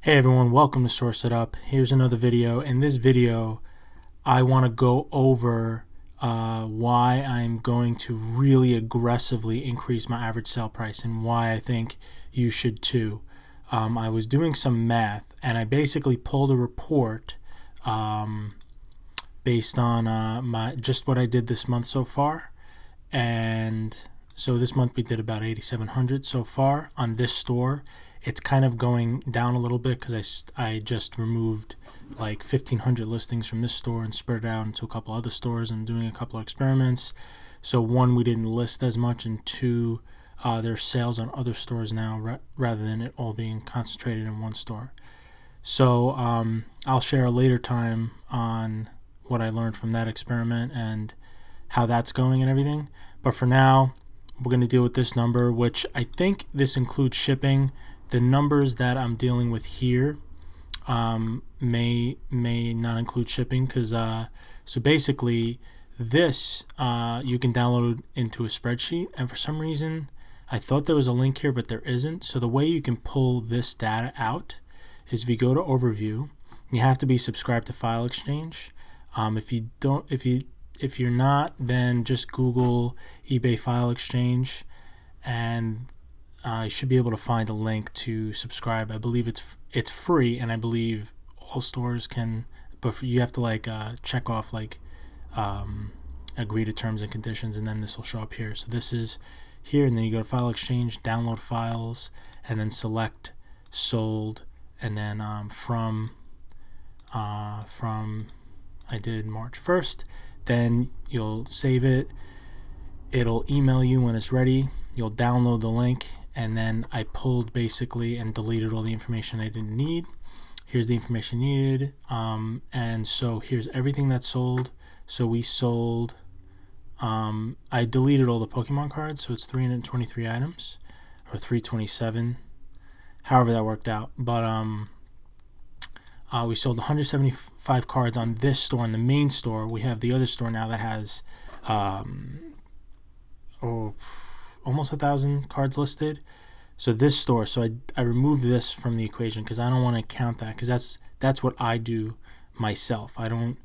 Hey everyone, welcome to Source It Up. Here's another video. In this video, I want to go over why I'm going to really aggressively increase my average sale price and why I think you should too. I was doing some math and I basically pulled a report based on just what I did this month so far. And so this month we did about 8,700 so far on this store. It's kind of going down a little bit because I just removed like 1,500 listings from this store and spread it out into a couple other stores and doing a couple of experiments. So one, we didn't list as much, and two, there's sales on other stores now rather than it all being concentrated in one store. So I'll share a later time on what I learned from that experiment and how that's going and everything. But for now, we're going to deal with this number, which I think this includes shipping. The numbers that I'm dealing with here may not include shipping because so basically this you can download into a spreadsheet, and for some reason I thought there was a link here but there isn't. So the way you can pull this data out is if you go to overview, you have to be subscribed to File Exchange. If you're not, then just Google eBay File Exchange and you should be able to find a link to subscribe. I believe it's free, and I believe all stores can, but you have to check off agree to terms and conditions, and then this will show up here. So this is here, and then you go to File Exchange, download files, and then select sold, and then from I did March 1st. Then you'll save it. It'll email you when it's ready. You'll download the link. And then I pulled basically and deleted all the information I didn't need. Here's the information needed. And so here's everything that's sold. So we sold, I deleted all the Pokemon cards. So it's 323 items or 327, however that worked out. But we sold 175 cards on this store, on the main store. We have the other store now that has almost 1,000 cards listed. So this store, so I removed this from the equation because I don't want to count that, because that's what I do myself. I don't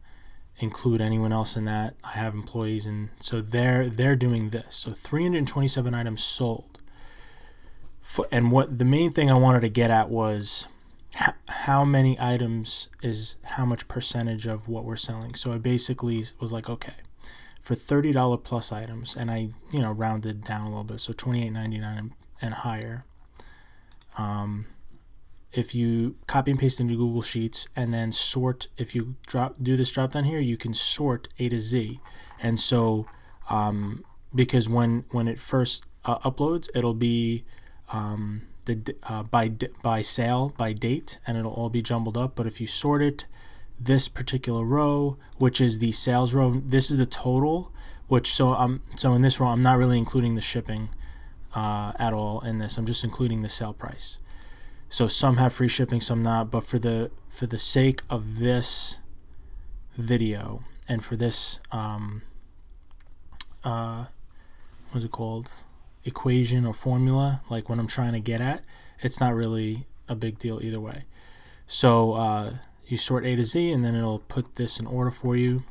include anyone else in that. I have employees, and so they're doing this. So 327 items sold. And what the main thing I wanted to get at was how many items is how much percentage of what we're selling. So I basically was like, okay, for $30 plus items, and I rounded down a little bit, so $28.99 and higher. If you copy and paste into Google Sheets and then sort, if you do this drop down here, you can sort A to Z. And so because when it first uploads, it'll be by sale, by date, and it'll all be jumbled up. But if you sort it, this particular row, which is the sales row, this is the total, which so in this row I'm not really including the shipping at all in this. I'm just including the sale price. So some have free shipping, some not, but for the sake of this video and for this what's it called, equation or formula, like what I'm trying to get at, it's not really a big deal either way. So you sort A to Z, and then it'll put this in order for you.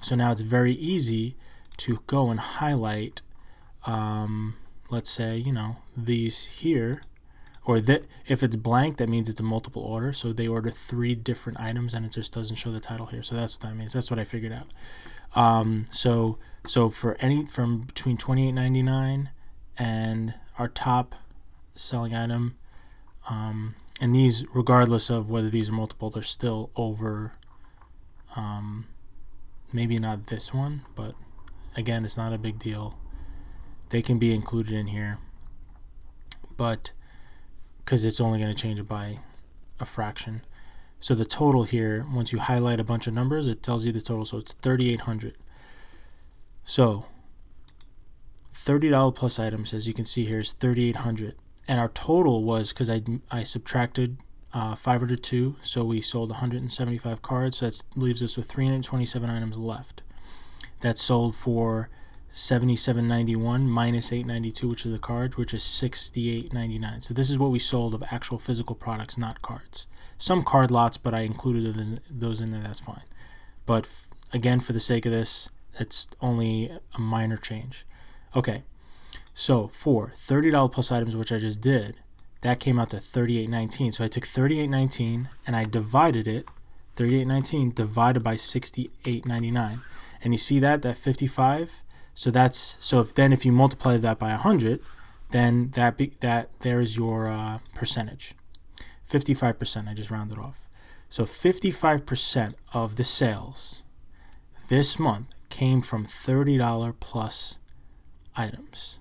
So now it's very easy to go and highlight, let's say, these here, or that if it's blank, that means it's a multiple order. So they order 3 different items, and it just doesn't show the title here. So that's what that means. That's what I figured out. So for any from between $28.99 and our top selling item, and these, regardless of whether these are multiple, they're still over, maybe not this one, but again, it's not a big deal. They can be included in here, but because it's only going to change it by a fraction. So the total here, once you highlight a bunch of numbers, it tells you the total. So it's 3,800. So $30 plus items, as you can see here, is 3,800. And our total was, because I subtracted 502, so we sold 175 cards. So that leaves us with 327 items left. That sold for $77.91 minus $8.92, which is the cards, which is $68.99. So this is what we sold of actual physical products, not cards. Some card lots, but I included those in there. That's fine. But again, for the sake of this, it's only a minor change. Okay, so for $30 plus items, which I just did, that came out to $38.19. So I took $38.19 and I divided it, $38.19 divided by $68.99. And you see that 55. So if you multiply that by 100, then that there is your percentage. 55%. I just rounded off. So 55% of the sales this month came from $30 plus items.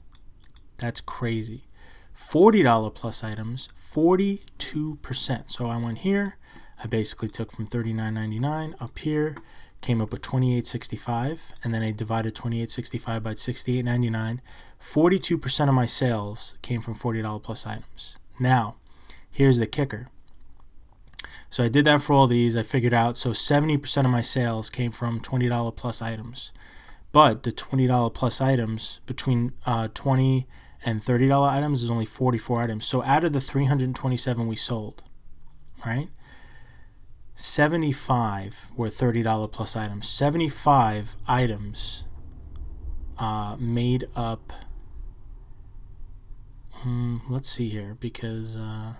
That's crazy. $40 plus items, 42%. So I went here. I basically took from $39.99 up here, came up with $28.65, and then I divided $28.65 by $68.99. 42% of my sales came from $40 plus items. Now, here's the kicker. So I did that for all these. I figured out, so 70% of my sales came from $20 plus items. But the $20 plus items, between $20 and $30 items, is only 44 items. So out of the 327 we sold, right, 75 were $30 plus items. 75 items made up, let's see here, because 3,000.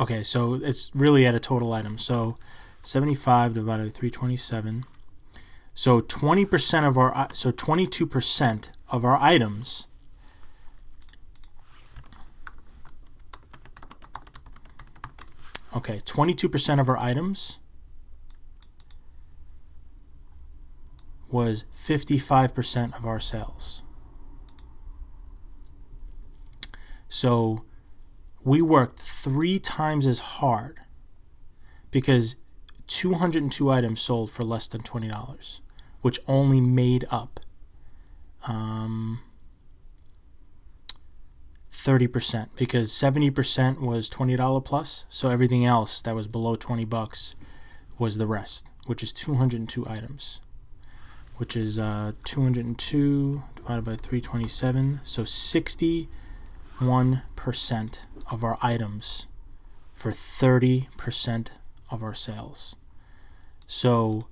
Okay, so it's really at a total item. So 75 divided by 327. So 20% of our, so 22% of our items Okay, 22% of our items was 55% of our sales. So we worked 3 times as hard because 202 items sold for less than $20, which only made up 30%, because 70% was $20 plus, so everything else that was below $20 was the rest, which is 202 items, which is 202 divided by 327, so 61% of our items for 30% of our sales. So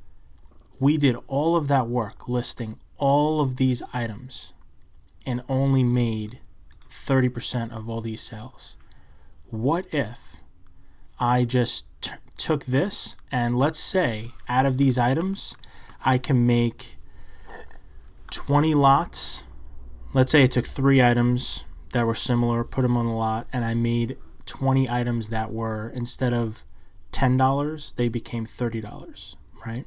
we did all of that work listing all of these items and only made 30% of all these sales. What if I just took this and, let's say, out of these items I can make 20 lots. Let's say I took 3 items that were similar, put them on the lot, and I made 20 items that were, instead of $10, they became $30, right?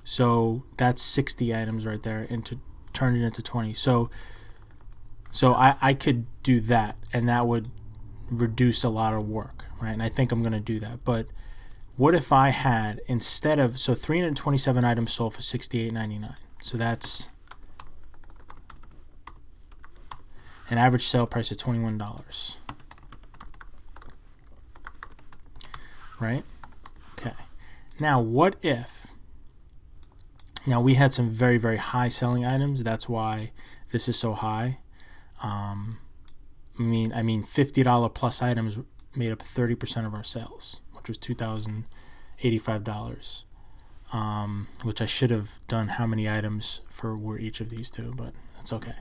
So that's 60 items right there, and turn it into 20. So I could do that, and that would reduce a lot of work, right? And I think I'm going to do that. But what if I had, instead of, so 327 items sold for $68.99. So that's an average sale price of $21, right? Okay. Now, what if, now we had some very, very high selling items. That's why this is so high. I mean, $50 plus items made up 30% of our sales, which was $2,085. Which I should have done how many items were each of these two, but that's okay.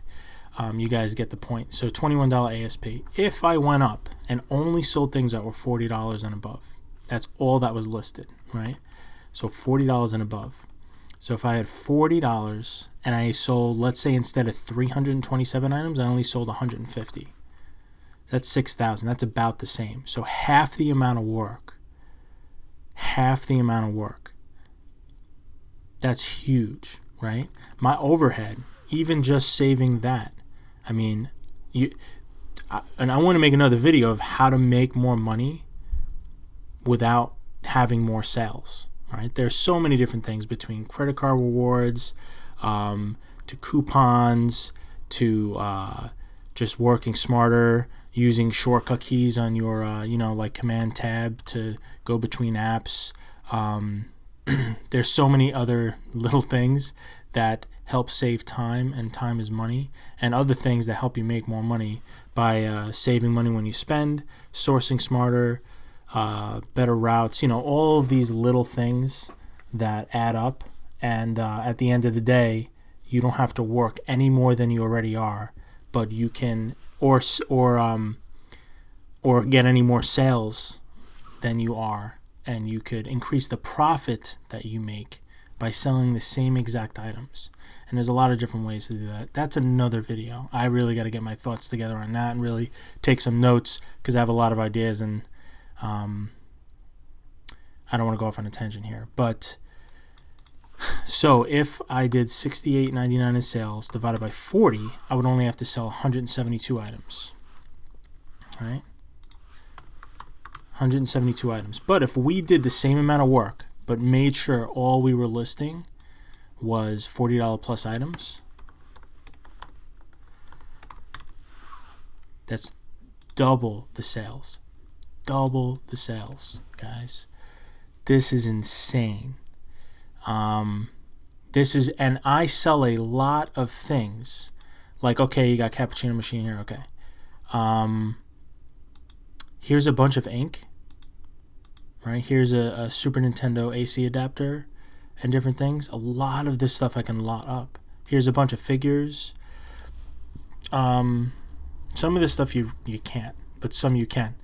You guys get the point. So $21 ASP. If I went up and only sold things that were $40 and above, that's all that was listed, right? So $40 and above. So if I had $40 and I sold, let's say, instead of 327 items, I only sold 150. That's 6,000. That's about the same. So half the amount of work. That's huge, right? My overhead, even just saving that. I mean, and I want to make another video of how to make more money without having more sales, right? There's so many different things, between credit card rewards, to coupons, to just working smarter, using shortcut keys on your, like Command Tab to go between apps. there's so many other little things that help save time, and time is money, and other things that help you make more money by saving money when you spend, sourcing smarter, better routes, all of these little things that add up. And at the end of the day, you don't have to work any more than you already are, but you can or get any more sales than you are, and you could increase the profit that you make by selling the same exact items. And there's a lot of different ways to do that. That's another video. I really got to get my thoughts together on that and really take some notes, because I have a lot of ideas, and I don't want to go off on a tangent here. But so if I did $68.99 in sales divided by 40, I would only have to sell 172 items. All right? 172 items. But if we did the same amount of work, but made sure all we were listing was $40 plus items, that's double the sales. Double the sales, guys. This is insane. And I sell a lot of things. Like, okay, you got cappuccino machine here, okay. Here's a bunch of ink, right? Here's a Super Nintendo AC adapter and different things. A lot of this stuff I can lot up. Here's a bunch of figures. Some of this stuff you can't, but some you can.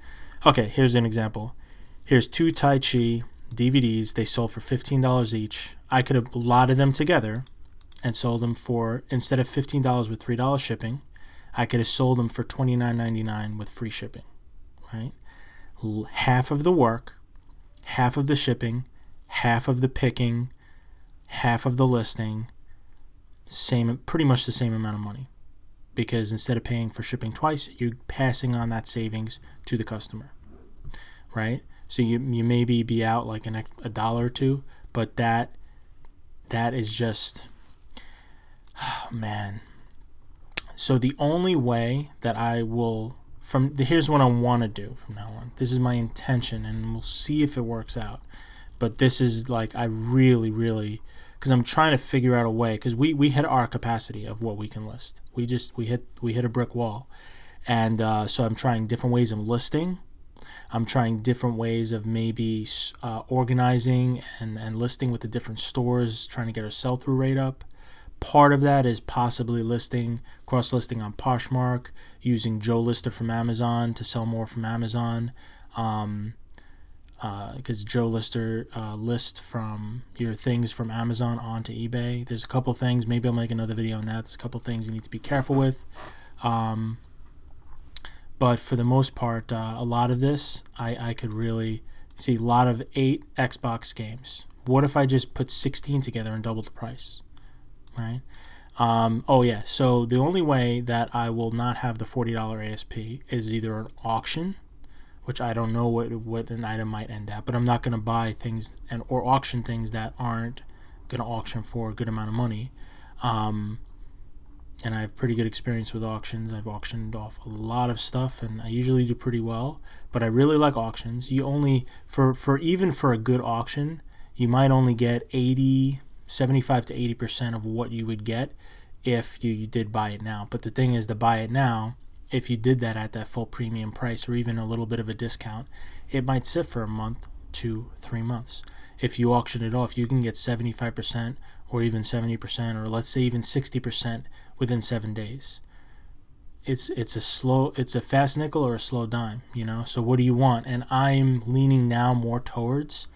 Okay, here's an example. Here's 2 Tai Chi DVDs. They sold for $15 each. I could have lotted them together and sold them for, instead of $15 with $3 shipping, I could have sold them for $29.99 with free shipping, right? Half of the work, half of the shipping, half of the picking, half of the listing, pretty much the same amount of money. Because instead of paying for shipping twice, you're passing on that savings to the customer, right? So you maybe be out like a dollar or two, but that is just, oh, man. So the only way that I will, here's what I want to do from now on. This is my intention, and we'll see if it works out. But this is like, I really, because I'm trying to figure out a way, because we hit our capacity of what we can list. We hit a brick wall. And so I'm trying different ways of listing. I'm trying different ways of maybe organizing and listing with the different stores, trying to get our sell-through rate up. Part of that is possibly cross-listing on Poshmark, using Joe Lister from Amazon to sell more from Amazon. Because Joe Lister lists from your things from Amazon onto eBay. There's a couple things. Maybe I'll make another video on that. There's a couple things you need to be careful with. But for the most part, a lot of this, I could really see a lot of 8 Xbox games. What if I just put 16 together and double the price, right? Oh yeah, so the only way that I will not have the $40 ASP is either an auction, which I don't know what an item might end at, but I'm not going to buy things or auction things that aren't going to auction for a good amount of money. And I have pretty good experience with auctions. I've auctioned off a lot of stuff, and I usually do pretty well. But I really like auctions. You only, even for a good auction, you might only get 75 to 80% of what you would get if you did buy it now. But the thing is, to buy it now, if you did that at that full premium price or even a little bit of a discount, it might sit for a month to 3 months. If you auction it off, you can get 75% or even 70%, or let's say even 60% within 7 days. It's a fast nickel or a slow dime, So what do you want? And I'm leaning now more towards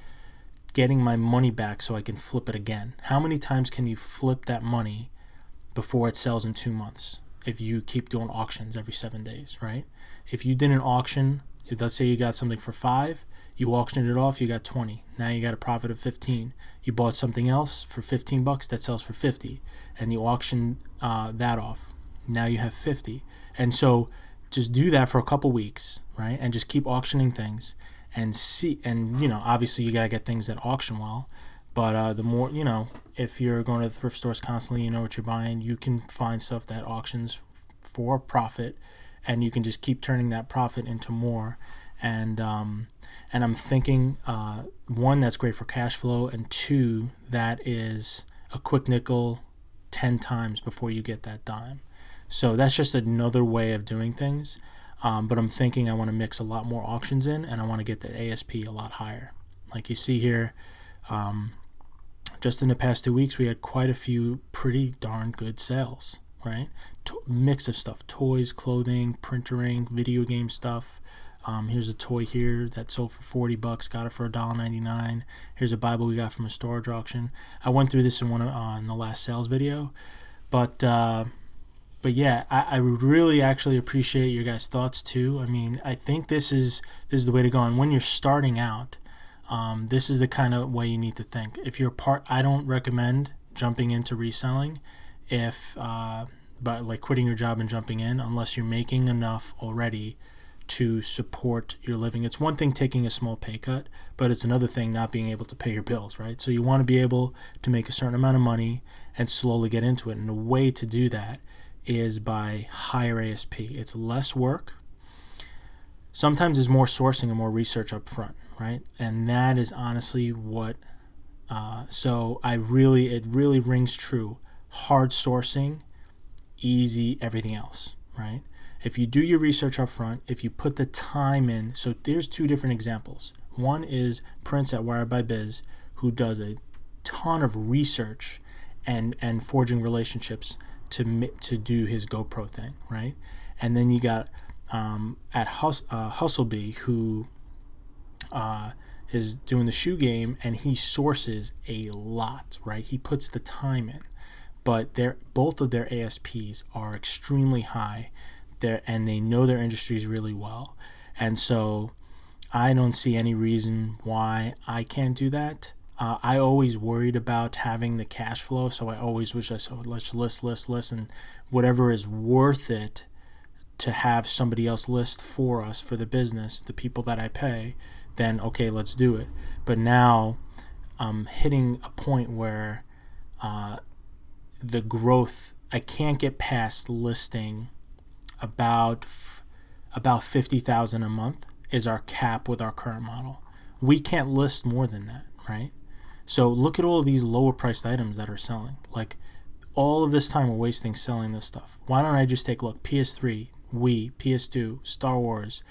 getting my money back so I can flip it again. How many times can you flip that money before it sells in 2 months? If you keep doing auctions every 7 days, right? If you did an auction, let's say you got something for 5, you auctioned it off, you got 20. Now you got a profit of 15. You bought something else for $15 that sells for 50, and you auctioned that off. Now you have 50. And so just do that for a couple weeks, right? And just keep auctioning things and see. And obviously you gotta get things that auction well. But the more, if you're going to the thrift stores constantly, you know what you're buying, you can find stuff that auctions for profit, and you can just keep turning that profit into more. and I'm thinking, one, that's great for cash flow, and two, that is a quick nickel 10 times before you get that dime. So that's just another way of doing things. But I'm thinking I want to mix a lot more auctions in, and I want to get the ASP a lot higher. Like you see here, just in the past 2 weeks, we had quite a few pretty darn good sales, right? Mix of stuff: toys, clothing, printering, video game stuff. Here's a toy here that sold for $40, got it for $1.99. Here's a Bible we got from a storage auction. I went through this in in the last sales video, but yeah, I really actually appreciate your guys' thoughts too. I mean, I think this is the way to go. And when you're starting out, this is the kind of way you need to think. If you're I don't recommend jumping into reselling, but like quitting your job and jumping in, unless you're making enough already to support your living. It's one thing taking a small pay cut, but it's another thing not being able to pay your bills, right? So you want to be able to make a certain amount of money and slowly get into it. And the way to do that is by higher ASP. It's less work. Sometimes there's more sourcing and more research up front, right? And that is honestly what, it really rings true. Hard sourcing, easy everything else, right? If you do your research up front, if you put the time in, so there's two different examples. One is Prince at Wired by Biz, who does a ton of research and forging relationships to do his GoPro thing, right? And then you got at Hustlebee, who is doing the shoe game, and he sources a lot, right? He puts the time in, but both of their ASPs are extremely high. And they know their industries really well. And so I don't see any reason why I can't do that. I always worried about having the cash flow, so I always wish let's list, and whatever is worth it to have somebody else list for us for the business, the people that I pay, then okay, let's do it. But now I'm hitting a point where the growth, I can't get past listing about 50,000 a month is our cap with our current model. We can't list more than that, right? So look at all of these lower priced items that are selling. Like, all of this time we're wasting selling this stuff. Why don't I just take a look? PS3, Wii, PS2, Star Wars,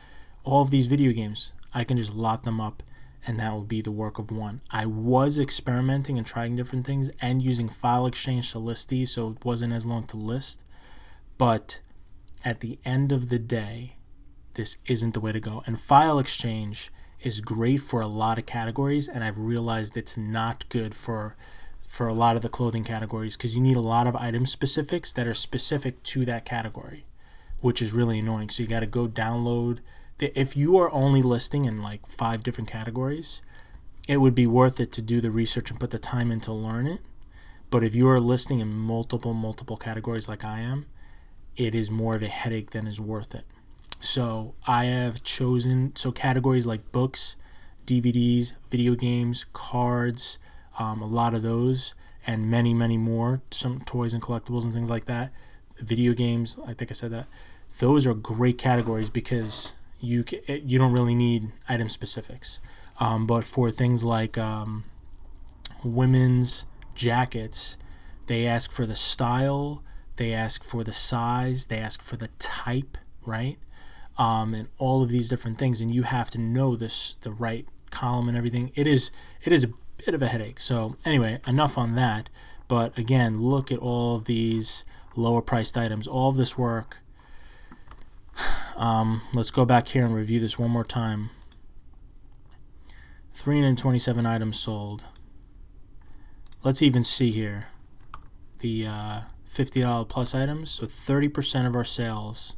all of these video games, I can just lot them up, and that will be the work of one. I was experimenting and trying different things and using File Exchange to list these, so it wasn't as long to list. But at the end of the day, this isn't the way to go. And File Exchange is great for a lot of categories, and I've realized it's not good for a lot of the clothing categories, because you need a lot of item specifics that are specific to that category, which is really annoying. So you got to go download. If you are only listing in like 5 different categories, it would be worth it to do the research and put the time in to learn it. But if you are listing in multiple categories like I am, it is more of a headache than is worth it. So I have chosen categories like books, DVDs, video games, cards, a lot of those, and many more, some toys and collectibles and things like that. Video games, I think I said that. Those are great categories because you don't really need item specifics. But for things like women's jackets, they ask for the style, they ask for the size, they ask for the type, right? And all of these different things, and you have to know the right column and everything. It is a bit of a headache. So anyway, enough on that. But again, look at all of these lower priced items, all of this work. Let's go back here and review this one more time. 327 items sold. Let's even see here the $50 plus items. So 30% of our sales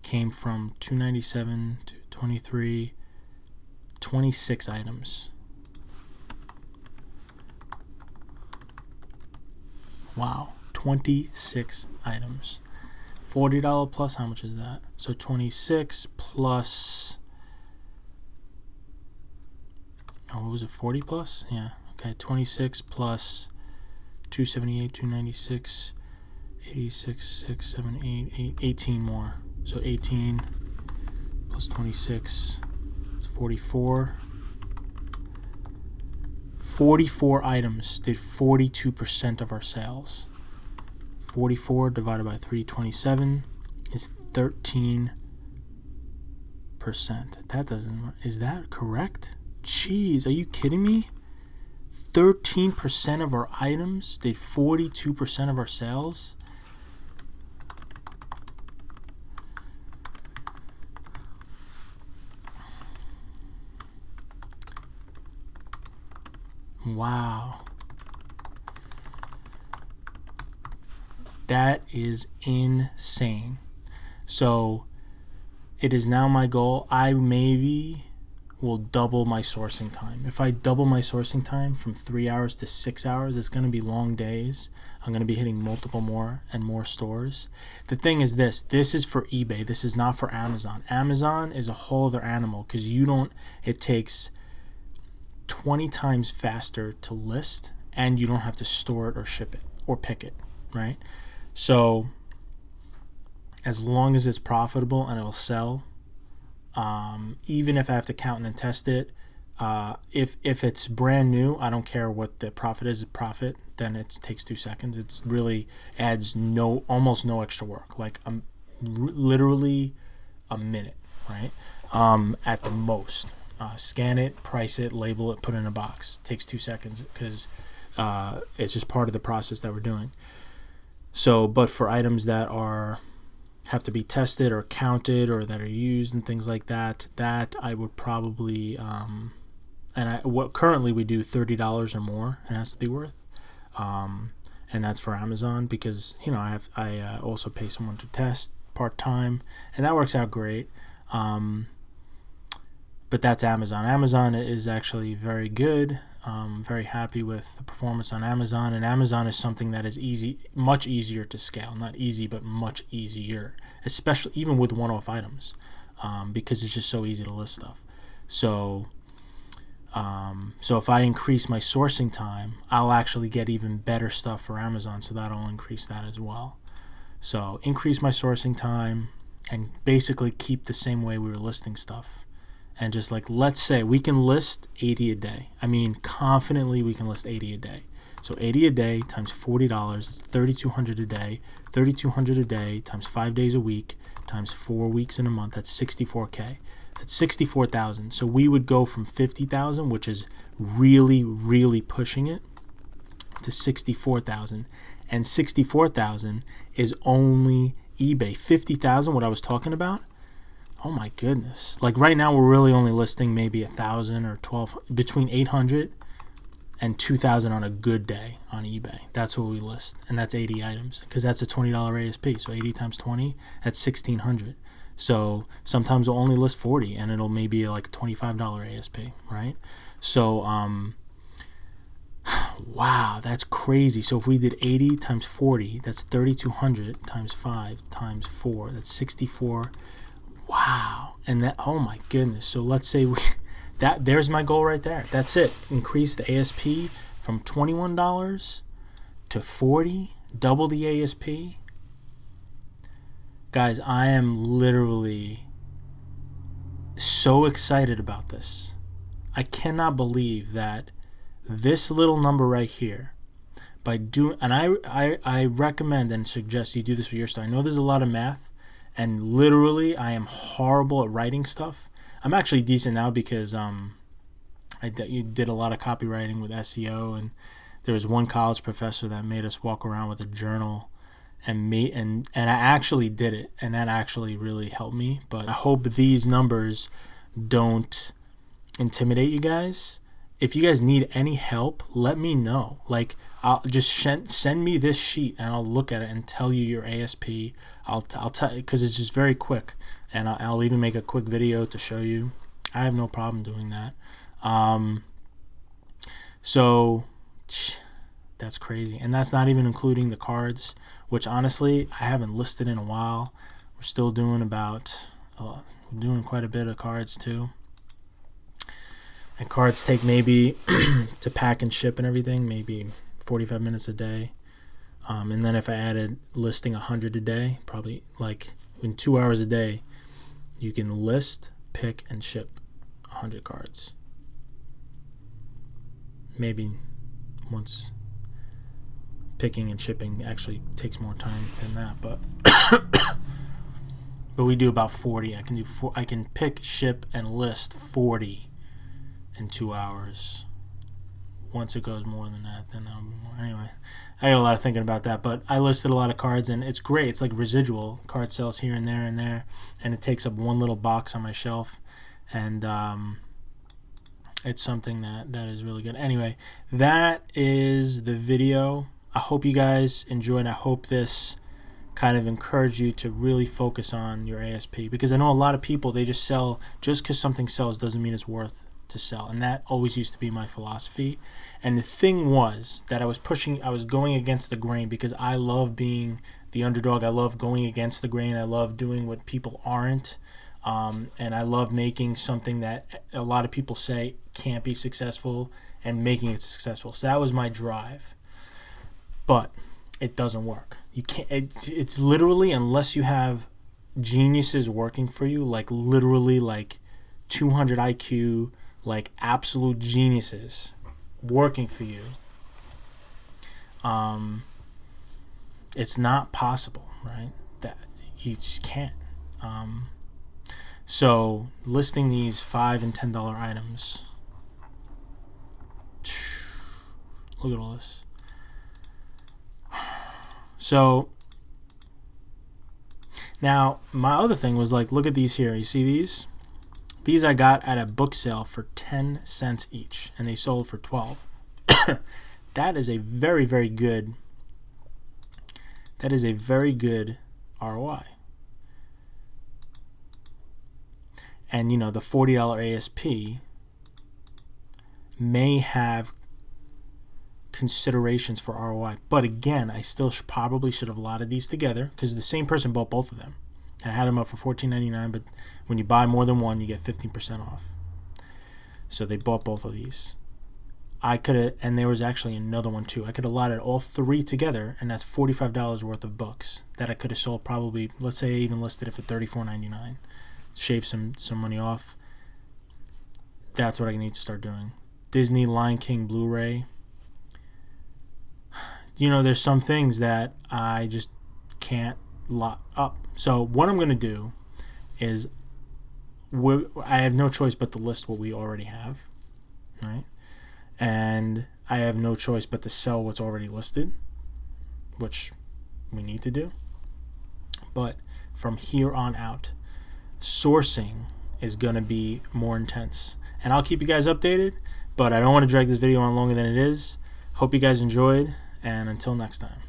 came from 297 to 23, 26 items. Wow, 26 items. $40 plus, how much is that? So 26 plus, what was it, 40 plus? Yeah, okay, 26 plus 278, 296, 86, 6, 7, 8, 18 more. So 18 plus 26 is 44. 44 items did 42% of our sales. 44 divided by 327 is 13%. That doesn't, is that correct? Jeez, are you kidding me? 13% of our items did 42% of our sales. Wow. That is insane. So it is now my goal. I maybe will double my sourcing time. If I double my sourcing time from 3 hours to 6 hours, it's going to be long days. I'm going to be hitting multiple more and more stores. The thing is this is for eBay. This is not for Amazon. Amazon is a whole other animal because it takes 20 times faster to list, and you don't have to store it or ship it or pick it, right? So as long as it's profitable and it'll sell, even if I have to count and test it, if it's brand new, I don't care what the profit is. Profit, then it takes 2 seconds. It's really adds almost no extra work, like literally a minute, right? At the most. Scan it, price it, label it, put it in a box. Takes 2 seconds because it's just part of the process that we're doing. So, but for items that have to be tested or counted or that are used and things like that I would probably currently we do $30 or more it has to be worth, and that's for Amazon because I also pay someone to test part-time, and that works out great. But that's Amazon. Amazon is actually very good. Very happy with the performance on Amazon, and Amazon is something that is much easier to scale. Not easy, but much easier, especially even with one-off items, because it's just so easy to list stuff. So if I increase my sourcing time, I'll actually get even better stuff for Amazon, so that'll increase that as well. So increase my sourcing time and basically keep the same way we were listing stuff. And just like, let's say we can list 80 a day. I mean, confidently we can list 80 a day. So 80 a day times $40 is $3,200 a day. 3,200 a day times 5 days a week times 4 weeks in a month. That's $64K. That's 64,000. So we would go from 50,000, which is really, really pushing it, to 64,000. And 64,000 is only eBay. 50,000, what I was talking about. Oh my goodness. Like right now we're really only listing maybe 1,000 or 12, between 800 and 2,000 on a good day on eBay. That's what we list, and that's 80 items because that's a $20 ASP. So 80 times 20, that's 1,600. So sometimes we'll only list 40 and it'll maybe like a $25 ASP, right? So wow, that's crazy. So if we did 80 times 40, that's 3,200 times 5 times 4, that's 64. Wow. And that, oh my goodness. So let's say there's my goal right there. That's it. Increase the ASP from $21 to $40, double the ASP. Guys, I am literally so excited about this. I cannot believe that this little number right here, by doing, and I recommend and suggest you do this for your store. I know there's a lot of math, and literally I am horrible at writing stuff. I'm actually decent now because you did a lot of copywriting with SEO, and there was one college professor that made us walk around with a journal, and I actually did it, and that actually really helped me. But I hope these numbers don't intimidate you guys. If you guys need any help, let me know. Like, I'll just send me this sheet and I'll look at it and tell you your ASP. I'll tell, because it's just very quick, and I'll even make a quick video to show you. I have no problem doing that. So that's crazy, and that's not even including the cards, which honestly I haven't listed in a while. We're still doing doing quite a bit of cards too. And cards take maybe to pack and ship and everything, maybe 45 minutes a day. And then if I added listing 100 a day, probably like in 2 hours a day, You can list, pick, and ship 100 cards. Maybe once picking and shipping actually takes more time than that, but but we do about 40. I can pick, ship, and list 40 in 2 hours. Once it goes more than that, then I'll be more. Anyway, I got a lot of thinking about that, but I listed a lot of cards, and it's great. It's like residual card sales here and there, and it takes up one little box on my shelf, and it's something that is really good. Anyway, that is the video. I hope you guys enjoyed. I hope this kind of encouraged you to really focus on your ASP, because I know a lot of people, they just sell just because something sells doesn't mean it's worth to sell, and that always used to be my philosophy. And the thing was that I was going against the grain, because I love being the underdog. I love going against the grain. I love doing what people aren't, and I love making something that a lot of people say can't be successful and making it successful. So that was my drive, but it doesn't work. You can't. It's literally, unless you have geniuses working for you, like literally like 200 IQ, like absolute geniuses working for you, it's not possible, right? That you just can't. So listing these $5 and $10 items, look at all this. So now my other thing was like, look at these here. You see these? These I got at a book sale for 10 cents each, and they sold for 12. That is a very, very good. That is a very good ROI. And you know, the $40 ASP may have considerations for ROI, but again, I still probably should have allotted these together, because the same person bought both of them. And I had them up for $14.99, but when you buy more than one, you get 15% off. So they bought both of these. I could have, and there was actually another one too. I could have allotted all three together, and that's $45 worth of books that I could have sold probably, let's say I even listed it for $34.99. Shave some money off. That's what I need to start doing. Disney Lion King Blu-ray. You know, there's some things that I just can't lot up. So what I'm going to do is I have no choice but to list what we already have, right? And I have no choice but to sell what's already listed, which we need to do. But from here on out, sourcing is going to be more intense. And I'll keep you guys updated, but I don't want to drag this video on longer than it is. Hope you guys enjoyed, and until next time.